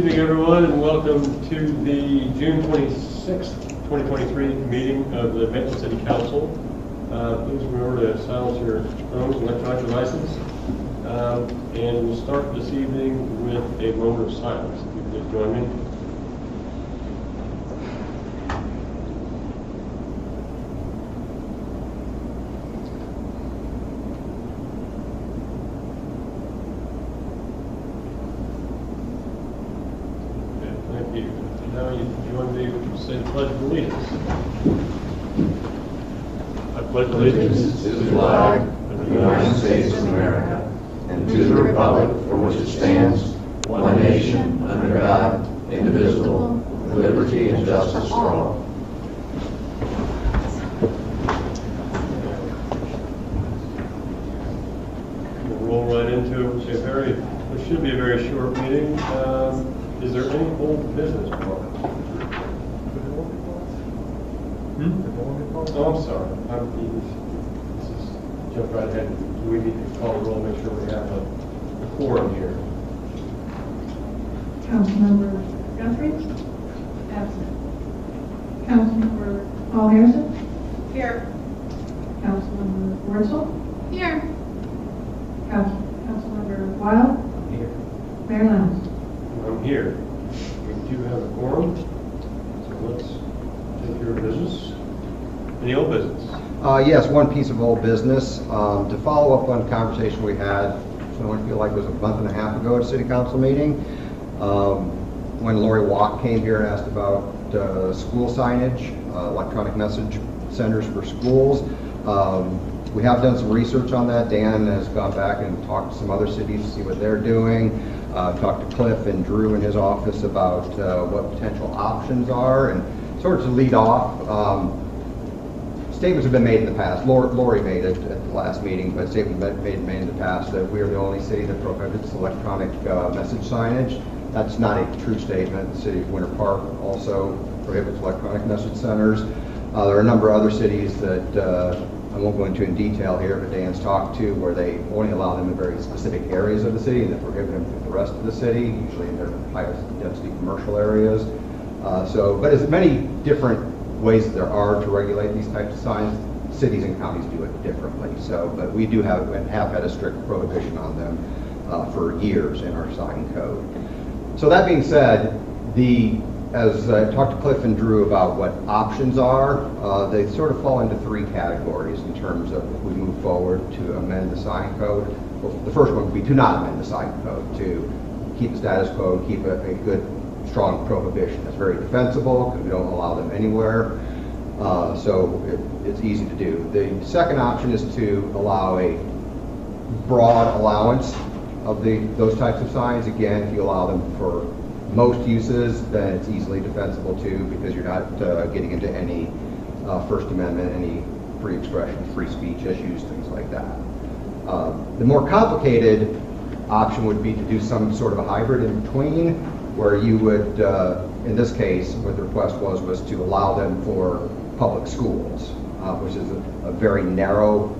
evening, everyone, and welcome to the June 26th, 2023 meeting of the Maitland City Council. Please remember to silence your phones and electronic devices. And we'll start this evening with a moment of silence. If you please join me. Now you join me to say the Pledge of Allegiance. I pledge allegiance to the flag of the United States of America and to the republic for which it stands, one nation, under God, indivisible, with liberty and justice for all. We'll roll right into it should be a very short meeting. Is there any old business, Mark? Oh, I'm sorry. This is jump right ahead. Do we need to call a roll, make sure we have a quorum here? Councilmember Guthrie? Absent. Councilmember Paul Harrison? Here. Councilmember Wurzel? Here. Councilmember Wild? Here. Mayor Lowndes? I'm here. We do have a quorum, so let's take care of business. Any old business? Yes, one piece of old business. To follow up on a conversation we had, so I feel like it was a month and a half ago at a city council meeting, when Lori Walk came here and asked about school signage, electronic message centers for schools. We have done some research on that. Dan has gone back and talked to some other cities to see what they're doing. Talked to Cliff and Drew in his office about what potential options are. And sort of to lead off, statements have been made in the past. Lori made it at the last meeting, but statements have been made in the past that we are the only city that prohibits electronic message signage. That's not a true statement. The city of Winter Park also prohibits electronic message centers. There are a number of other cities that I won't go into in detail here, but Dan's talked to, where they only allow them in very specific areas of the city and they prohibit them through the rest of the city, usually in their highest density commercial areas. But as many different ways that there are to regulate these types of signs, cities and counties do it differently. But we do have had a strict prohibition on them for years in our sign code. So that being said, as I talked to Cliff and Drew about what options are, they sort of fall into three categories in terms of if we move forward to amend the sign code. Well, the first one would be to not amend the sign code, to keep the status quo, keep a good, strong prohibition. That's very defensible because we don't allow them anywhere, so it's easy to do. The second option is to allow a broad allowance of those types of signs. Again, if you allow them for most uses, then it's easily defensible too, because you're not getting into any First Amendment, any free expression, free speech issues, things like that. The more complicated option would be to do some sort of a hybrid in between, where you would, in this case, what the request was to allow them for public schools, which is a very narrow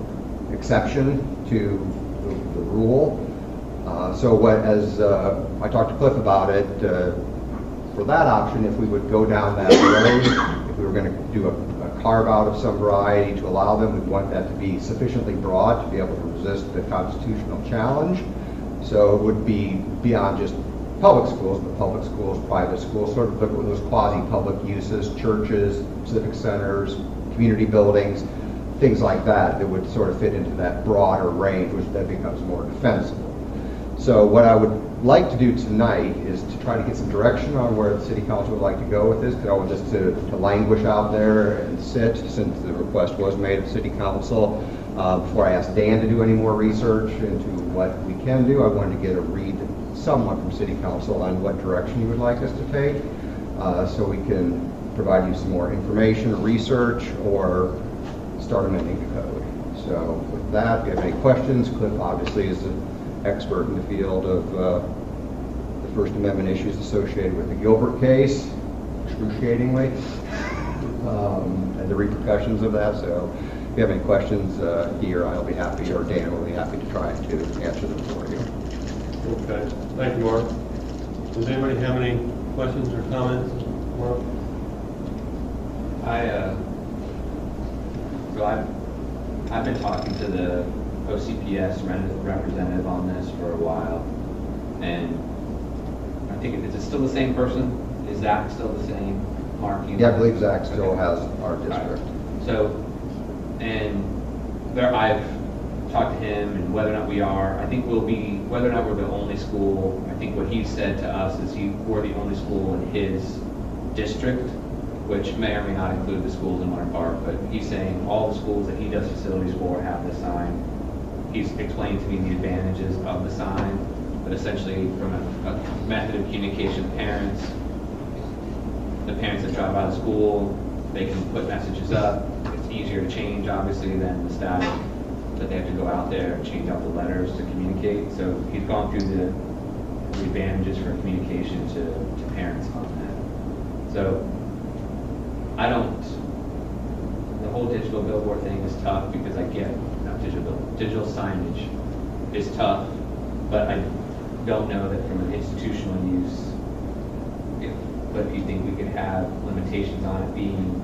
exception to the rule. As I talked to Cliff about it, for that option, if we would go down that road, if we were going to do a carve out of some variety to allow them, we'd want that to be sufficiently broad to be able to resist the constitutional challenge. So it would be beyond just public schools, but public schools, private schools, sort of those quasi-public uses, churches, civic centers, community buildings, things like that would sort of fit into that broader range, which then becomes more defensible. So what I would like to do tonight is to try to get some direction on where the city council would like to go with this. I don't want this to languish out there and sit, since the request was made of city council. Before I ask Dan to do any more research into what we can do, I wanted to get a read somewhat from city council on what direction you would like us to take, so we can provide you some more information or research, or start amending the code. So with that, if you have any questions, Cliff obviously is an expert in the field of the First Amendment issues associated with the Gilbert case, excruciatingly, and the repercussions of that. So if you have any questions, he or I will be happy, or Dan will be happy to try to answer them for you. Okay. Thank you, Mark. Does anybody have any questions or comments? Mark? I've been talking to the OCPS representative on this for a while, and I think, is it still the same person? Is Zach still the same? Mark? Yeah, I believe Zach still Okay. has our All right. district. So, and I've talked to him, and whether or not whether or not we're the only school, I think what he said to us is we're the only school in his district, which may or may not include the schools in Winter Park, but he's saying all the schools that he does facilities for have the sign. He's explained to me the advantages of the sign, but essentially from a method of communication to parents, the parents that drive by the school, they can put messages up. It's easier to change, obviously, than the staff that they have to go out there and change out the letters to communicate. So he's gone through the advantages for communication to parents on that. So the whole digital billboard thing is tough because digital signage is tough, but I don't know that from an institutional use, but if you think we could have limitations on it being,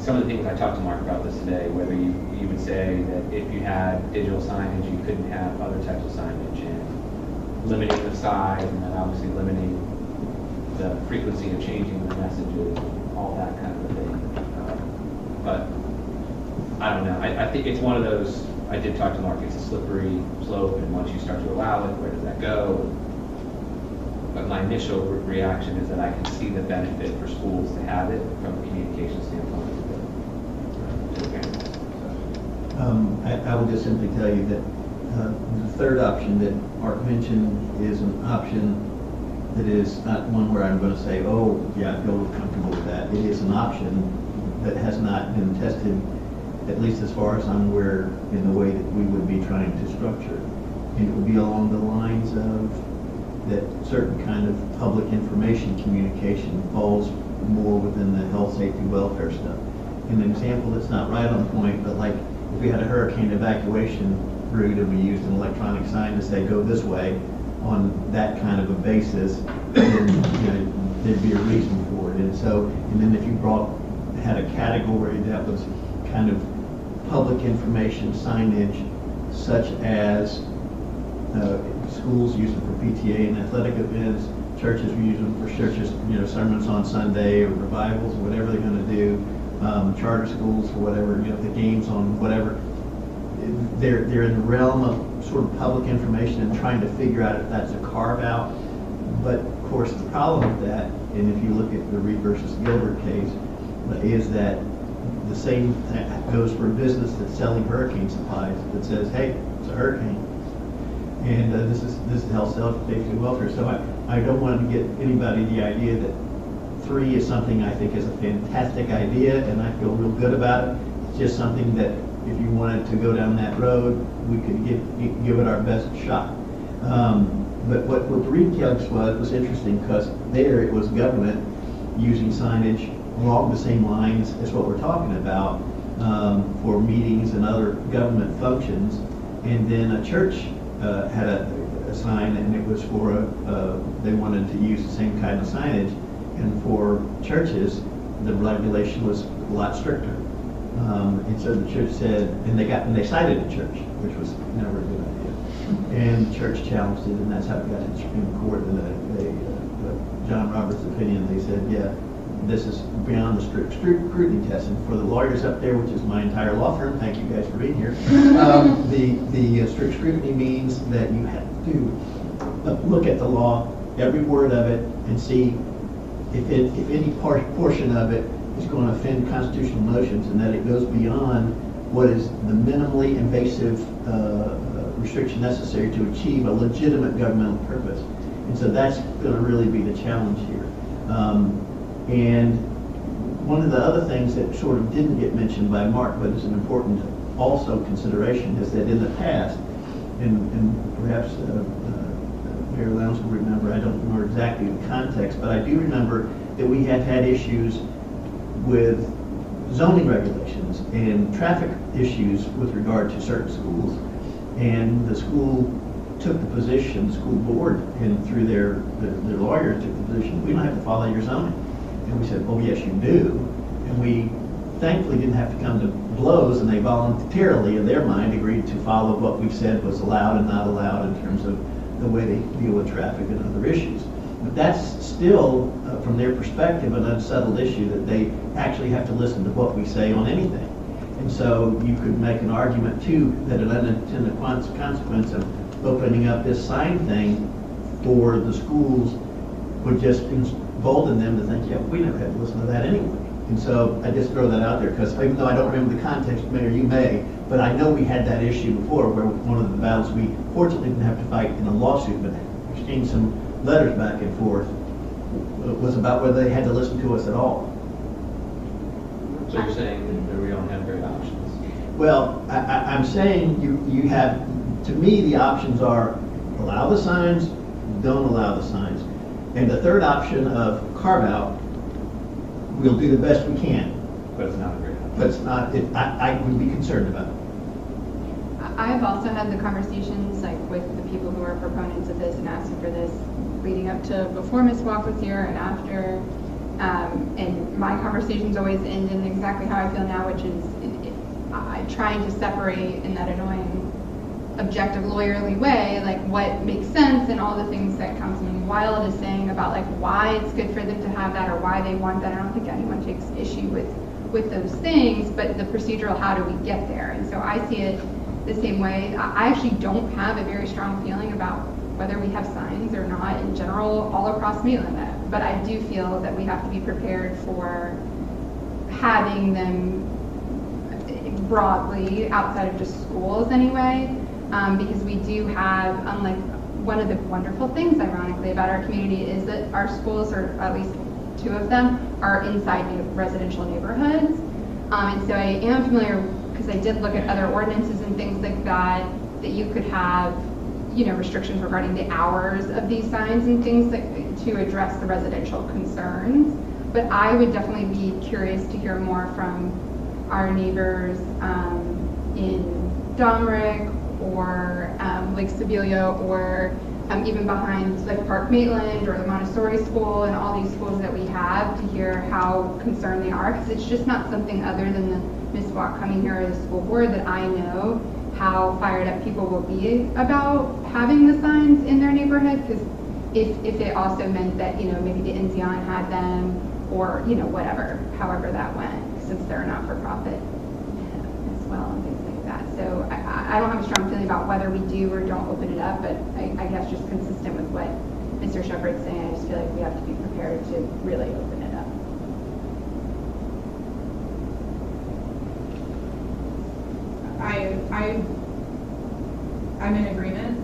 some of the things I talked to Mark about this today, whether you would say that if you had digital signage, you couldn't have other types of signage, and limiting the size, and then obviously limiting the frequency of changing the messages, all that kind of a thing. But I don't know. I think it's one of those, I did talk to Mark, it's a slippery slope, and once you start to allow it, where does that go? But my initial reaction is that I can see the benefit for schools to have it from a communication standpoint to the parents. I will just simply tell you that the third option that Mark mentioned is an option that is not one where I'm going to say, oh, yeah, I feel comfortable with that. It is an option that has not been tested, at least as far as I'm aware, in the way that we would be trying to structure. And it would be along the lines of that certain kind of public information communication falls more within the health, safety, welfare stuff. An example that's not right on point, but like if we had a hurricane evacuation route and we used an electronic sign to say go this way on that kind of a basis, then there'd be a reason for it. And then if you had a category that was kind of public information signage, such as schools use them for PTA and athletic events, churches use them for churches, sermons on Sunday or revivals or whatever they're going to do, charter schools for whatever, the games on whatever. They're in the realm of sort of public information and trying to figure out if that's a carve out. But of course the problem with that, and if you look at the Reed versus Gilbert case, is that the same goes for a business that's selling hurricane supplies that says, hey, it's a hurricane. And this is health, safety, and welfare. So I don't want to get anybody the idea that 3 is something I think is a fantastic idea, and I feel real good about it. It's just something that if you wanted to go down that road, we could give it our best shot. But what the Reed case was interesting because there it was government using signage along the same lines as what we're talking about for meetings and other government functions, and then a church had a sign, and it was for they wanted to use the same kind of signage, and for churches the regulation was a lot stricter. And so the church said, and they cited the church, which was never a good idea. And the church challenged it, and that's how it got to the Supreme Court. And John Roberts' opinion, they said, yeah, this is beyond the strict scrutiny test. And for the lawyers up there, which is my entire law firm, thank you guys for being here. The strict scrutiny means that you have to look at the law, every word of it, and see if any portion of it is going to offend constitutional notions, and that it goes beyond what is the minimally invasive restriction necessary to achieve a legitimate governmental purpose. And so that's going to really be the challenge here. And one of the other things that sort of didn't get mentioned by Mark, but is an important also consideration, is that in the past, and perhaps Mayor Lowndes will remember, I don't remember exactly the context, but I do remember that we have had issues with zoning regulations and traffic issues with regard to certain schools. And the school took the position, the school board, and through their lawyers took the position, we don't have to follow your zoning. And we said, oh, yes, you do. And we thankfully didn't have to come to blows, and they voluntarily, in their mind, agreed to follow what we said was allowed and not allowed in terms of the way they deal with traffic and other issues. But that's still, from their perspective, an unsettled issue that they actually have to listen to what we say on anything. And so you could make an argument, too, that an unintended consequence of opening up this sign thing for the schools would just embolden them to think, yeah, we never had to listen to that anyway. And so I just throw that out there because even though I don't remember the context, Mayor, you may, but I know we had that issue before where one of the battles we fortunately didn't have to fight in a lawsuit, but exchanged some letters back and forth, was about whether they had to listen to us at all. So you're saying that we don't have great options? Well, I'm saying you have, to me, the options are allow the signs, don't allow the signs. And the third option of carve out, we'll do the best we can. But it's not a great option. But it's not, I would be concerned about it. I've also had the conversations like with the people who are proponents of this and asking for this leading up to before Ms. Walk was here and after. And my conversations always end in exactly how I feel now, which is trying to separate in that annoying objective lawyerly way, like what makes sense and all the things that Councilman Wild is saying about like why it's good for them to have that or why they want that. I don't think anyone takes issue with those things, but the procedural, how do we get there? And so I see it the same way. I actually don't have a very strong feeling about whether we have signs or not in general all across Maitland, but I do feel that we have to be prepared for having them broadly outside of just schools anyway, because we do have, unlike one of the wonderful things ironically about our community is that our schools, or at least two of them, are inside residential neighborhoods. And so I am familiar, because I did look at other ordinances and things like that you could have, restrictions regarding the hours of these signs and things to address the residential concerns. But I would definitely be curious to hear more from our neighbors in Domrick or Lake Sibelia or even behind like Park Maitland or the Montessori School and all these schools that we have, to hear how concerned they are, because it's just not something other than the Ms. Watt coming here or the school board that I know how fired up people will be about having the signs in their neighborhood, because if it also meant that, maybe the Enzion had them or, whatever, however that went, since they're not for profit as well and things like that. So I don't have a strong feeling about whether we do or don't open it up, but I guess just consistent with what Mr. Shepherd's saying, I just feel like we have to be prepared to really open it up. I'm in agreement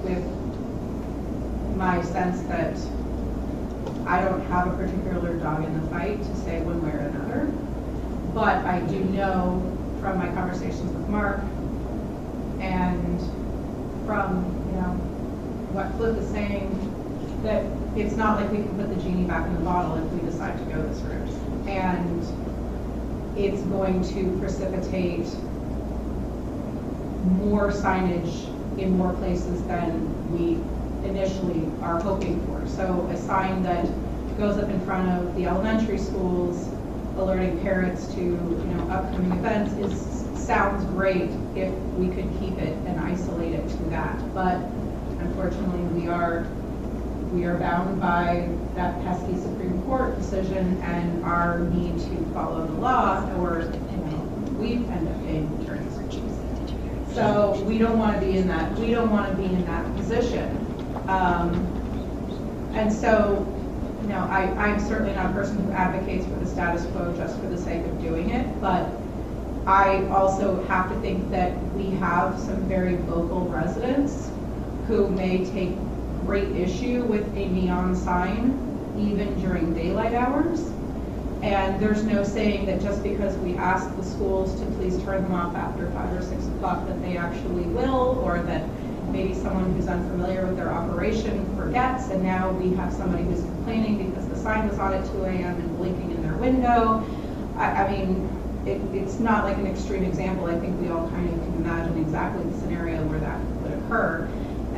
with my sense that I don't have a particular dog in the fight to say one way or another, but I do know from my conversations with Mark and from what Cliff is saying, that it's not like we can put the genie back in the bottle if we decide to go this route, and it's going to precipitate more signage in more places than we initially are hoping for. So a sign that goes up in front of the elementary schools alerting parents to upcoming events sounds great if we could keep it and isolate it to that. But unfortunately we are bound by that pesky Supreme Court decision and our need to follow the law, or we end up paying attorneys. So we don't want to be in that. We don't want to be in that position. And so, I'm certainly not a person who advocates for the status quo just for the sake of doing it. But I also have to think that we have some very vocal residents who may take great issue with a neon sign even during daylight hours. And there's no saying that just because we ask the schools to please turn them off after 5 or 6 o'clock that they actually will, or that maybe someone who's unfamiliar with their operation forgets, and now we have somebody who's complaining because the sign was on at 2 a.m. and blinking in their window. I mean, it's not like an extreme example. I think we all kind of can imagine exactly the scenario where that would occur.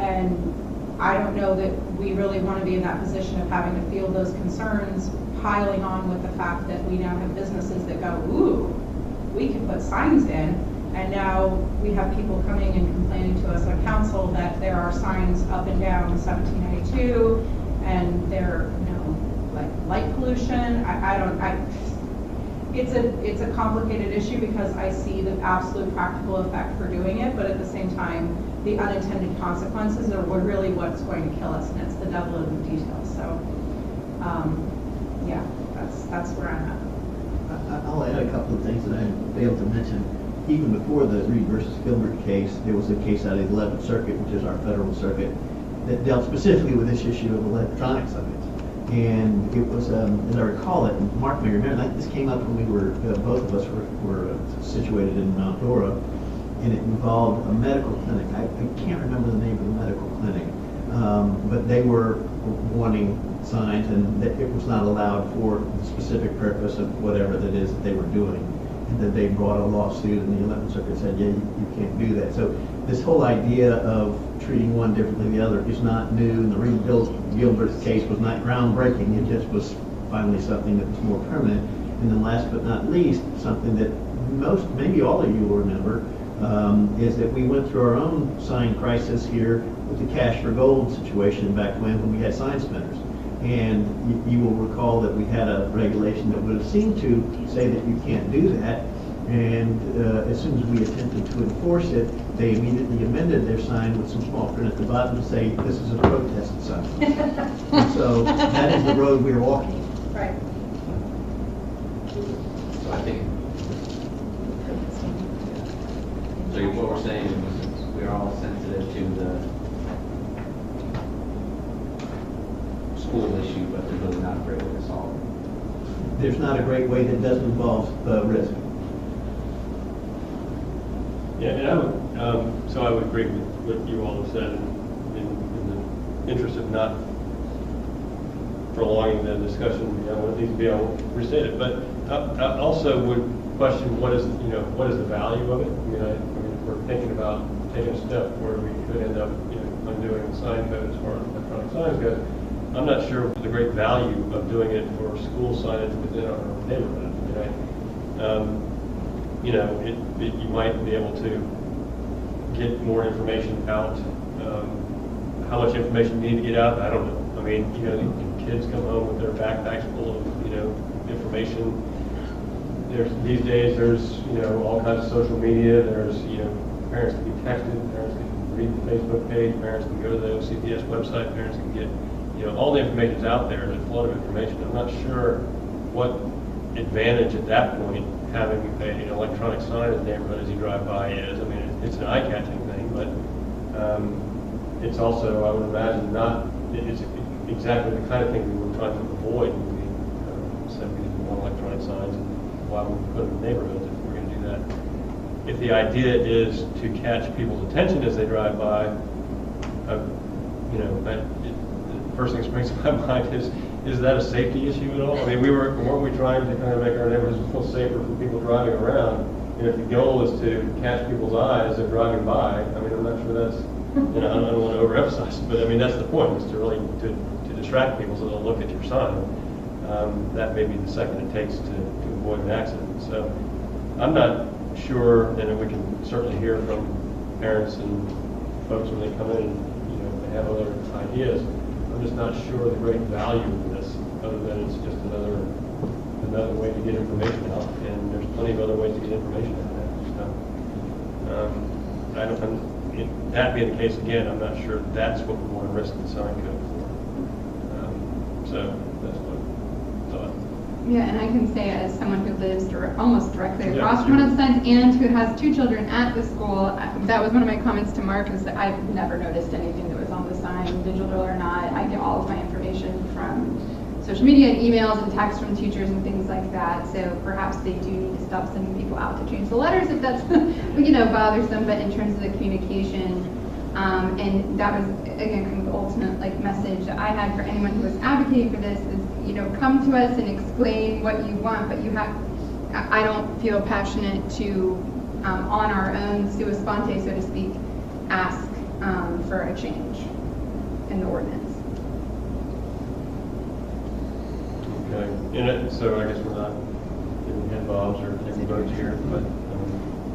And I don't know that we really want to be in that position of having to field those concerns, piling on with the fact that we now have businesses that go, ooh, we can put signs in. And now we have people coming and complaining to us on council that there are signs up and down 1792 and they're, like light pollution. It's a complicated issue because I see the absolute practical effect for doing it, but at the same time, the unintended consequences are really what's going to kill us, and it's the devil in the details. So, yeah, that's where I'm at. I'll add a couple of things that I failed to mention. Even before the Reed versus Gilbert case, there was a case out of the 11th Circuit, which is our federal circuit, that dealt specifically with this issue of electronic signs. And it was, as I recall it, Mark may remember, this came up when we were, both of us were situated in Mount Dora, and it involved a medical clinic. I can't remember the name of the medical clinic, but they were wanting signs, and that it was not allowed for the specific purpose of whatever that is that they were doing. And that they brought a lawsuit, and the 11th Circuit said, yeah, you can't do that. So this whole idea of treating one differently than the other is not new, and the Reed Gilbert case was not groundbreaking. It just was finally something that was more permanent. And then last but not least, something that maybe all of you will remember, is that we went through our own sign crisis here with the cash for gold situation back when we had sign spinners. And you will recall that we had a regulation that would have seemed to say that you can't do that. And as soon as we attempted to enforce it, they immediately amended their sign with some small print at the bottom to say, this is a protest sign. And so that is the road we're walking. Right. So I think, so what we're saying is we're all sensitive to the school issue, but there's really not a great way to solve it. There's not a great way that doesn't involve risk. Yeah, and I would agree with what you all have said in the interest of not prolonging the discussion. It needs to be restate it. But I also would question what is the value of it. I mean, if we're thinking about taking a step where we could end up undoing the sign code as far as electronic signs go, I'm not sure the great value of doing it for school signage within our neighborhood. You might be able to get more information out. How much information you need to get out, I don't know. I mean, kids come home with their backpacks full of, information. These days, there's, all kinds of social media. There's, parents can be texted, parents can read the Facebook page, parents can go to the OCPS website, parents can get, all the information's out there. There's a flood of information. I'm not sure what advantage at that point having an electronic sign in the neighborhood as you drive by is. I mean, it's an eye-catching thing, but it's also, I would imagine, it's exactly the kind of thing we were trying to avoid when we said we didn't want electronic signs and why would we put them in neighborhoods if we're going to do that. If the idea is to catch people's attention as they drive by, the first thing that springs to my mind is that a safety issue at all? I mean, weren't we trying to kind of make our neighborhoods feel safer for people driving around? And if the goal is to catch people's eyes as they're driving by, I mean, I'm not sure that's, I don't want to overemphasize it, but I mean, that's the point, is to really, to distract people so they'll look at your sign. That may be the second it takes to avoid an accident. So I'm not sure, and we can certainly hear from parents and folks when they come in and, if they have other ideas. I'm just not sure the great value of this, other than it's just another way to get information out, and there's plenty of other ways to get information out. So, that being the case, again, I'm not sure that's what we want to risk the sign code for. So that's what I thought. Yeah, and I can say as someone who lives almost directly across from one of the signs and who has 2 children at the school, that was one of my comments to Mark, is that I've never noticed anything that was on the sign, digital or not. I get all of my information from social media and emails and texts from teachers and things like that. So perhaps they do need to stop sending people out to change the letters if that's bothersome. But in terms of the communication, and that was again kind of the ultimate message that I had for anyone who was advocating for this is, come to us and explain what you want, but I don't feel passionate to on our own sua sponte, so to speak, ask for a change in the ordinance. Okay, so I guess we're not giving head bobs or taking votes here, but,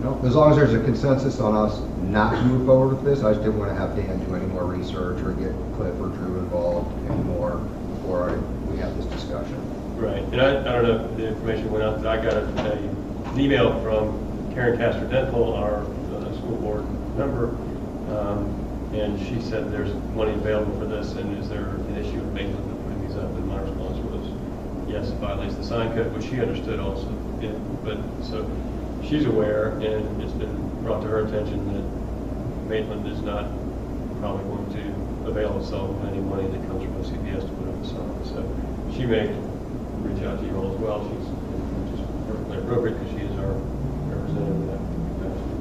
No, as long as there's a consensus on us not to move forward with this, I just didn't want to have Dan do any more research or get Cliff or Drew involved anymore before we have this discussion. right. And I don't know if the information went out, but I got an email from Karen Castor Dental, our school board member, and she said there's money available for this, and is there an issue with Maitland putting these up? And my response was, yes, it violates the sign code, which she understood also. Yeah, but so she's aware, and it's been brought to her attention that Maitland is not probably going to avail itself of any money that comes from CPS to put up the sign. So she may reach out to you all as well. She's just perfectly appropriate because she is our representative in that capacity.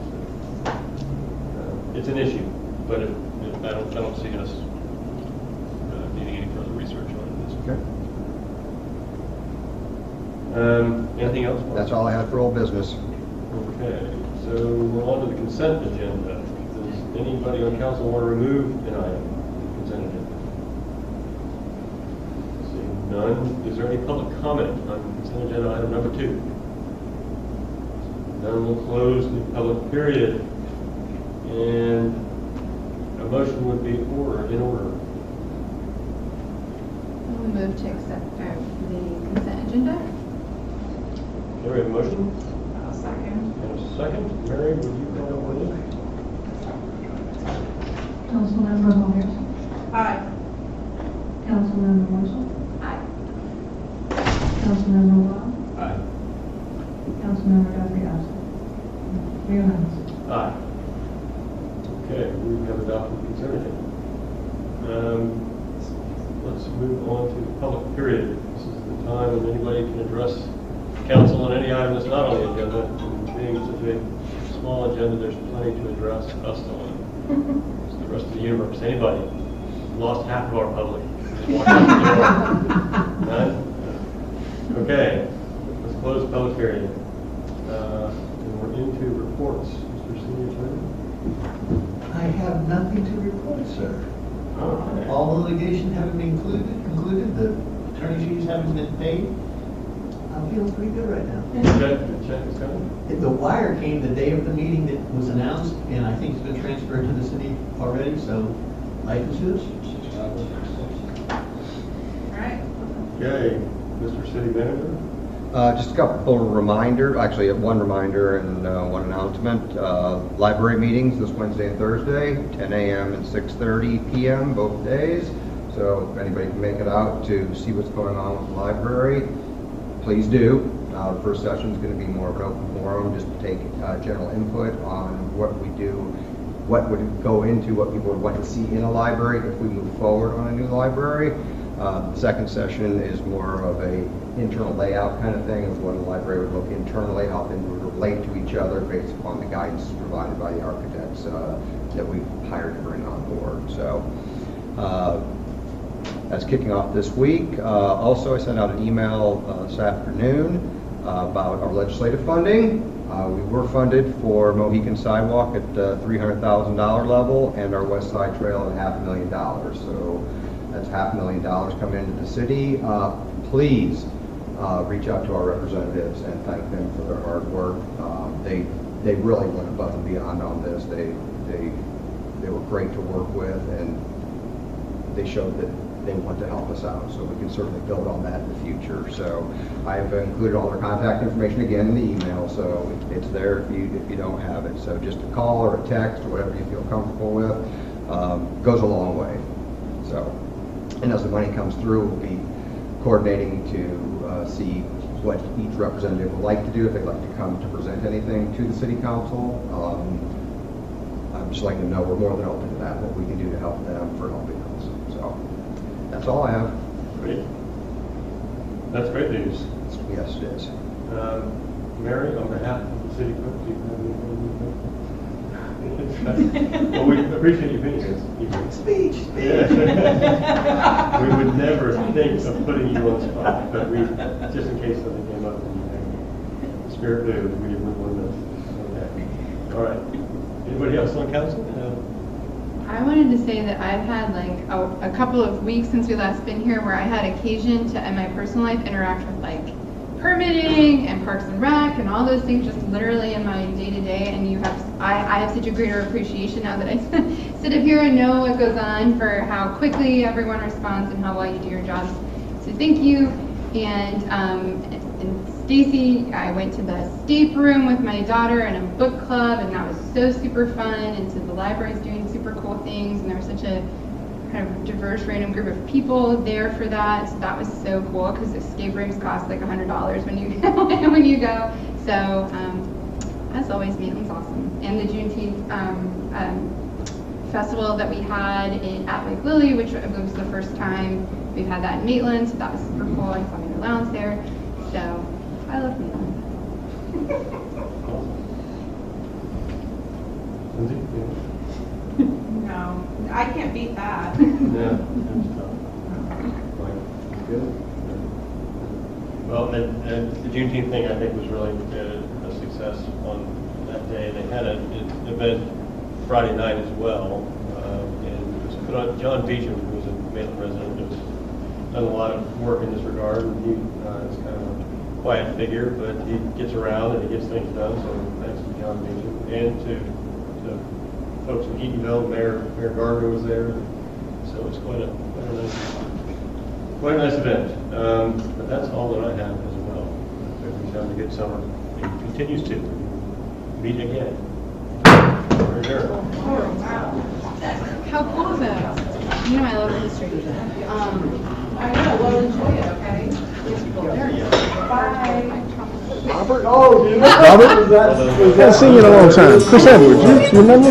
So, it's an issue, but I don't see us needing any further research on this. Okay. Anything else? That's all I had for old business. Okay, so we're on to the consent agenda. Does anybody on council want to remove an item from the consent agenda? Seeing none, is there any public comment on consent agenda item number 2? None, will close the public period. And a motion would be in order. We'll move to accept the consent agenda. Okay, we have a motion I'll second. and a second. Mary, would you call the roll? Councilmember Myers, Aye. Councilmember Marshall, Aye. Councilmember Wall, Aye. Councilmember Gabrielle. Mayor Lance. Aye. Okay, we have adopted the consent agenda. Let's move on to the public period. This is the time when anybody can address council on any item that's not on the agenda. And being such a small agenda, there's plenty to address us on. It's the rest of the universe. Anybody? Lost half of our public. Just walked out the door. None? Okay, let's close the public period. And we're into reports. Mr. City Attorney? I have nothing to report, sir. Okay. All the litigation having been concluded, the attorney fees haven't been paid. I'm feeling pretty good right now. Check is coming? The wire came the day of the meeting that was announced, and I think it's been transferred to the city already, so life is good. All right. Okay, Mr. City Manager? Just a couple reminder, actually one reminder and one announcement. Library meetings this Wednesday and Thursday, 10 a.m. and 6:30 p.m. both days. So if anybody can make it out to see what's going on with the library, please do. The first session is going to be more of an open forum, just to take general input on what we do, what would go into what people would want to see in a library if we move forward on a new library. The second session is more of a internal layout kind of thing, of what a library would look internally, how things would relate to each other based upon the guidance provided by the architects that we've hired to bring on board. So that's kicking off this week. Also, I sent out an email this afternoon about our legislative funding. We were funded for Mohican Sidewalk at the $300,000 level and our West Side Trail at $500,000. So that's $500,000 coming into the city. Please reach out to our representatives and thank them for their hard work. They really went above and beyond on this. They were great to work with, and they showed that they want to help us out. So we can certainly build on that in the future. So I've included all their contact information again in the email, so it's there if you don't have it. So just a call or a text or whatever you feel comfortable with goes a long way. So, and as the money comes through, we'll be coordinating to see what each representative would like to do, if they'd like to come to present anything to the city council. I'm just letting them know we're more than open to that, what we can do to help them for helping us. So that's all I have. Great. That's great news. Yes, it is. Mary, on behalf of the city clerk, do you have anything? Well, we appreciate you being here. Speech. Yeah. We would never think of putting you on the spot, but we, just in case something came up and the spirit knew, we didn't want to know that. All right. Anybody else on council? I I wanted to say that I've had like a couple of weeks since we last been here where I had occasion to, in my personal life, interact with like permitting and Parks and Rec and all those things just literally in my day-to-day, and I have such a greater appreciation now that I sit up here and know what goes on for how quickly everyone responds and how well you do your jobs. So thank you. And Stacy, I went to the escape room with my daughter and a book club, and that was so super fun. And so the library's doing super cool things, and there was such a kind of diverse, random group of people there for that. So that was so cool because escape rooms cost like $100 when you when you go. So as always, Maitland's awesome. And the Juneteenth festival that we had at Lake Lily, which was the first time we've had that in Maitland, so that was super cool. I saw Maitland Lounge there. So I love Maitland. Lindsay? No, I can't beat that. Yeah, that's tough. Like, good. Well, and the Juneteenth thing, I think, was really a success on that day. They had an event Friday night as well, and it was put on. John Beecham, who was a Maitland resident, has done a lot of work in this regard, and he is kind of a quiet figure, but he gets around and he gets things done. So thanks to John Beecham and to folks in Eatonville. Mayor Gardner was there, so it's quite a nice event. But that's all that I have as well. Everybody's having a good summer and continues to meet again. We're adjourned. Oh, wow. How cool is that? You know I love history. I know, well, enjoy it, okay? Bye. Robert, is that? I haven't seen you in a long time. Chris Edwards, you remember?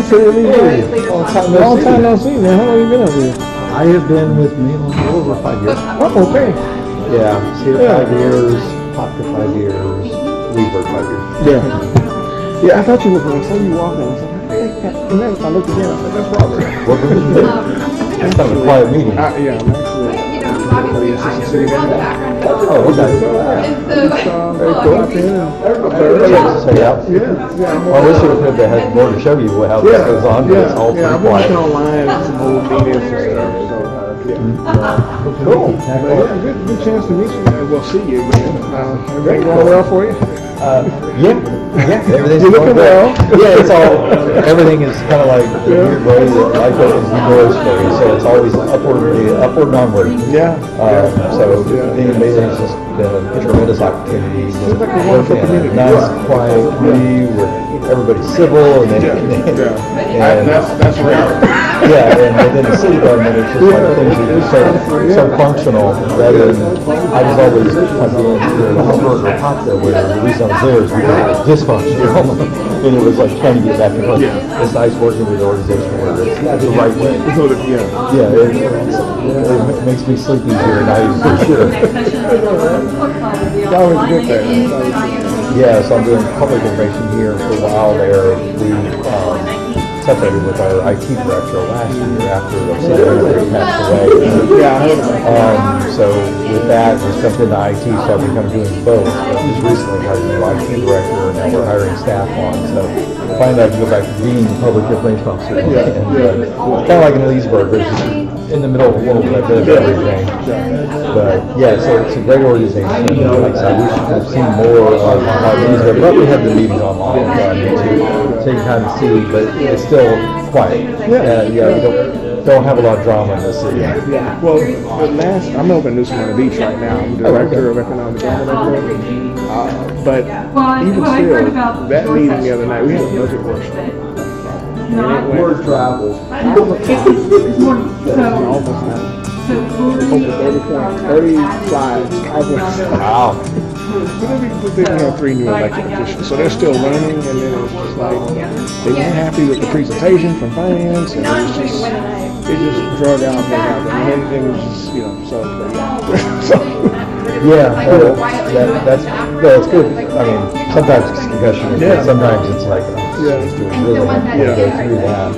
Long time no see, man. How long you been up here? I have been with Maitland for over 5 years. Oh, okay. Yeah, here 5 years, Popka 5 years, Weaver 5 years. Yeah. Yeah, I thought you looked like I saw you walking. I was like, hey, and then I looked again. I said, that's Robert. Welcome to the It's kind of a quiet meeting. Yeah, I'm actually. You know, obviously, I know the background. Oh, okay. Very cool. Yeah. Well, this would have had more to show you how this goes on, but it's all pretty I've been quiet. looking online at some old meetings and stuff. So, Cool. But yeah, good chance to meet you. We'll see you again. Everything going well for you? Yeah, everything's You're going looking well. Yeah, it's all, everything is kind of like the weird way that life opens the doors for you, so it's always upward and onward. Yeah. So being in Maitland has just been a tremendous opportunity. Seems like a wonderful community. Nice, quiet community where everybody's civil and That's rare. yeah, and then the city government is just like things are so functional rather than, I was always kind of in the Hamburg or Popka where the reason I was there is because it was dysfunctional and it was like trying to get back in. It's nice working with an organization where it's the right way. Yeah, it makes me sleep easier at night for sure. It's always a good thing. Yeah, so I'm doing public information here for a while there. We separated with our IT director last year after the city manager passed away. So with that, we jumped into IT, so I've been kind of doing both. Just recently hired a new IT director, and now we're hiring staff on. So finally I can go back to being the public information officer. Kind of like in Leesburg, which is in the middle of the world, like everything. But yeah, so it's a great organization. Like I said, we should have seen more of Leesburg, but we have the meetings online on YouTube, so you can kind of see, but it's still quiet. We don't have a lot of drama in the city. Yeah. Well, I'm over in New Smyrna Beach right now. I'm the director of economic development. But even still, that meeting the other night, we had a budget workshop. Word travels. Almost 35. Wow. We have 3 new elected officials, so they're still learning, and then it's just like, they weren't happy with the presentation from finance, and it just drug out, and then it was just, that's good. I mean, sometimes it's concussion, but sometimes it's like, it's doing really hard to go through that.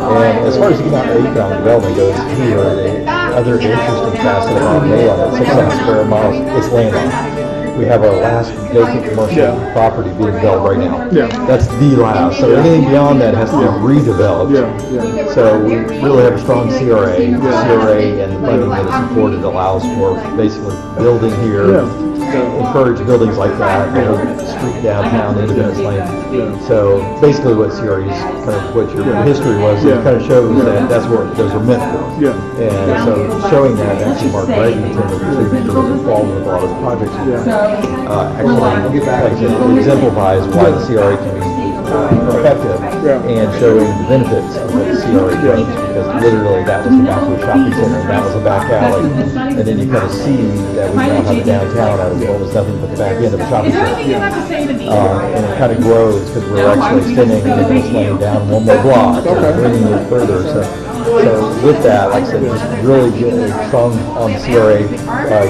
And as far as economic development goes, here, the other interesting facet about Maitland, 600 square miles, it's landlocked. we have our last vacant commercial property being built right now. Yeah. That's the last. So anything beyond that has to be redeveloped. Yeah. So we really have a strong CRA. CRA and the funding that is supported allows for basically building here, encourage buildings like that, the whole street downtown, Independence Lane. So basically what CRA is kind of what your history was, it kind of shows that that's what those are meant for. And so showing that, actually Mark Bradenton, the contributor, was involved with a lot of the projects. Actually, like I said, it exemplifies why the CRA can be effective and showing the benefits of what the CRA brings, because literally that was the back of the shopping center, and that was the back alley, and then you kind of see that we now have a downtown out of what was nothing but the back end of a shopping center. And it kind of grows because we're actually extending Independence Lane down one more block, and bringing it further. So with that, like I said, just really strong on CRA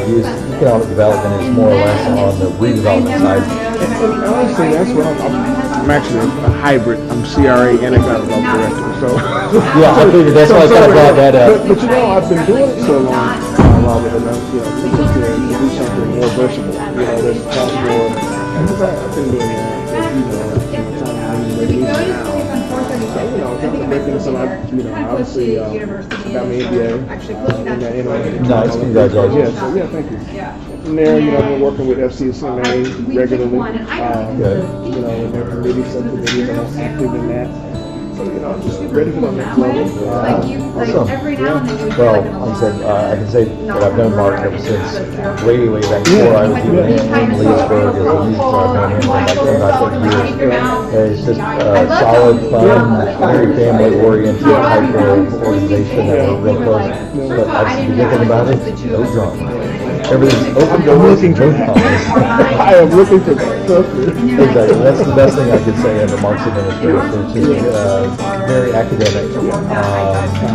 use. Economic development is more or less on the redevelopment side. And honestly, that's what I'm actually a hybrid. I'm CRA and economic development director, so. Yeah, I figured that's why I kind of brought that up. But you know, I've been doing it so long, long enough, you know, to do something more versatile. You know, there's a cost more. And I've been doing that, you know, making some, you know, obviously, got my MBA. Nice, congratulations. Thank you. From there, you know, I've been working with FCSMA regularly. You know, in their committee, subcommittees, I'm active in that. So, you know, I'm just ready for the next level. Awesome. Well, like I said, I can say that I've known Mark ever since way back before I was even in Leesburg as a youth club. I've known him for about 30 years. It's just a solid, fun, very family-oriented type of organization that we're real close. But I just be thinking about it, no drama. Everything's open doors and no problems. I am looking for that. Exactly. That's the best thing I could say under Mark's administration. It's just very academic,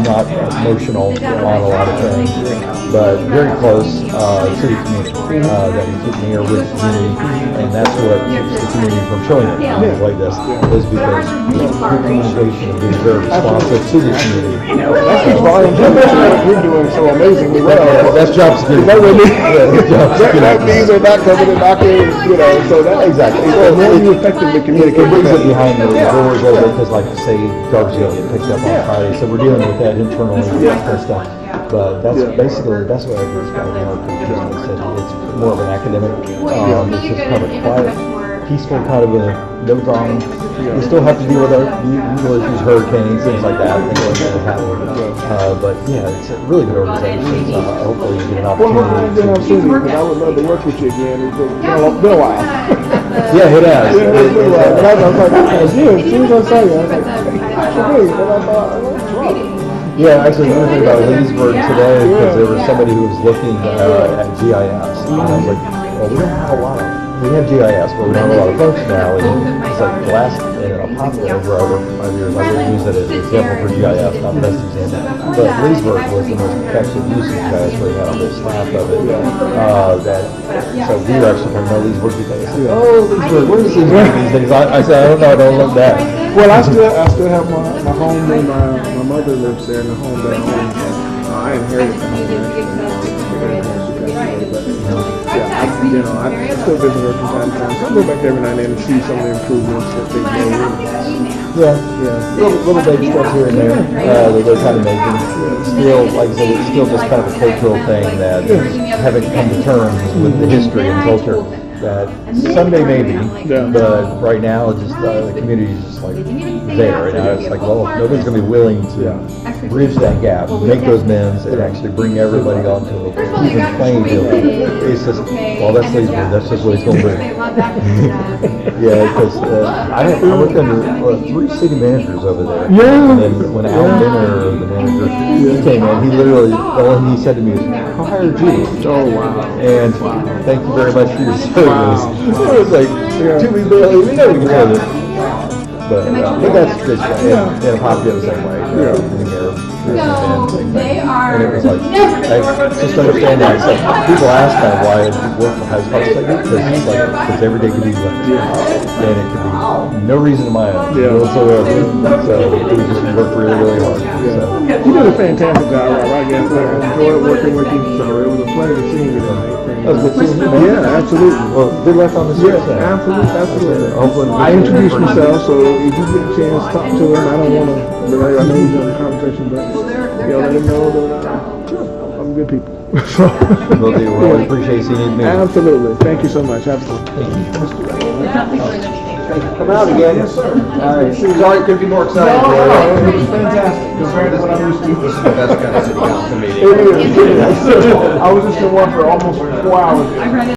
not emotional on a lot of things, but very close to the community. That we keep near with the community, and that's what keeps the community from showing up things like this, is because good communication and being very responsive to the community. That's volume what we're doing so amazingly well. That's job security. That means they're not coming and knocking, you know, so that exactly. The more you effectively communicate. It brings it behind the doors a little bit, because like say, garbage will get picked up on Friday, so we're dealing with that internally and that kind of stuff. But that's basically the best way I can describe it. Like I said, it's more of an academic, it's just kind of a quiet, peaceful kind of a no drama. We still have to deal with our usual issues, hurricanes, things like that, things like that happen. But yeah, it's a really good organization. Hopefully you get an opportunity. I would love to work with you again. It's been a while. Yeah, it has. But I was like, again, as soon as I saw you, I was like, but I thought, what's wrong? Yeah, actually, we were thinking about Leesburg today because there was somebody who was looking at GIS. And I was like, well, we don't have a lot of, we have GIS, but we don't have a lot of functionality. It's like the last, in a popular where I worked for 5 years, I would use it as an example for GIS, not the best example. But Leesburg was the most effective use of GIS, where we had a whole staff of it. So we were actually talking about Leesburg today. I said, oh, Leesburg, where is Leesburg these days? I said, I don't know, I don't look back. Well, I still have my home, and my mother lives there in the home that I own. I inherited the home. I still visit her from time to time. So I go back there every now and then and see some of the improvements that they've made. Little baby steps here and there that they're kind of making. Still, like I said, it's still just kind of a cultural thing that haven't come to terms with the history and culture. That someday maybe, but right now it's just the community is just like there, and it's like, well, nobody's going to be willing to bridge that gap, make those amends, and actually bring everybody onto a even playing field. It's just, well, that's Leesburg, that's just what it's going to be. Yeah, because I worked under 3 city managers over there. And then when Al Minner, the manager, he came in, he literally, all he said to me is, who hired you? Oh, wow. And thank you very much for your service. It was like, to me, barely, we know we can tell it. But that's good. And Poppy the same way. And it was like, I just understand that. It's like, people ask kind of why I work for high school. It's like, because it's like, because every day could be like, and it could be no reason to mind Yeah. whatsoever. So we just worked really, really hard. So. You did a fantastic job, Rob. I guess I enjoyed working with you, so it was a pleasure seeing you tonight. That was good seeing you, man. Yeah, absolutely. Well, good luck on the Yes, search. absolutely. Hopefully. I introduced myself, so if you get a chance to talk to him, I don't want to delay. I know he's in the conversation, but let him know that I'm good people. So, Will do. Well, I appreciate seeing you. absolutely. Thank you so much. Have a good Come out again. Yes, sir. All right. Sorry, it could be more exciting. No, it was fantastic compared to what I'm used to. This is the best kind of city council meeting. It is. I was just in one for almost 4 hours.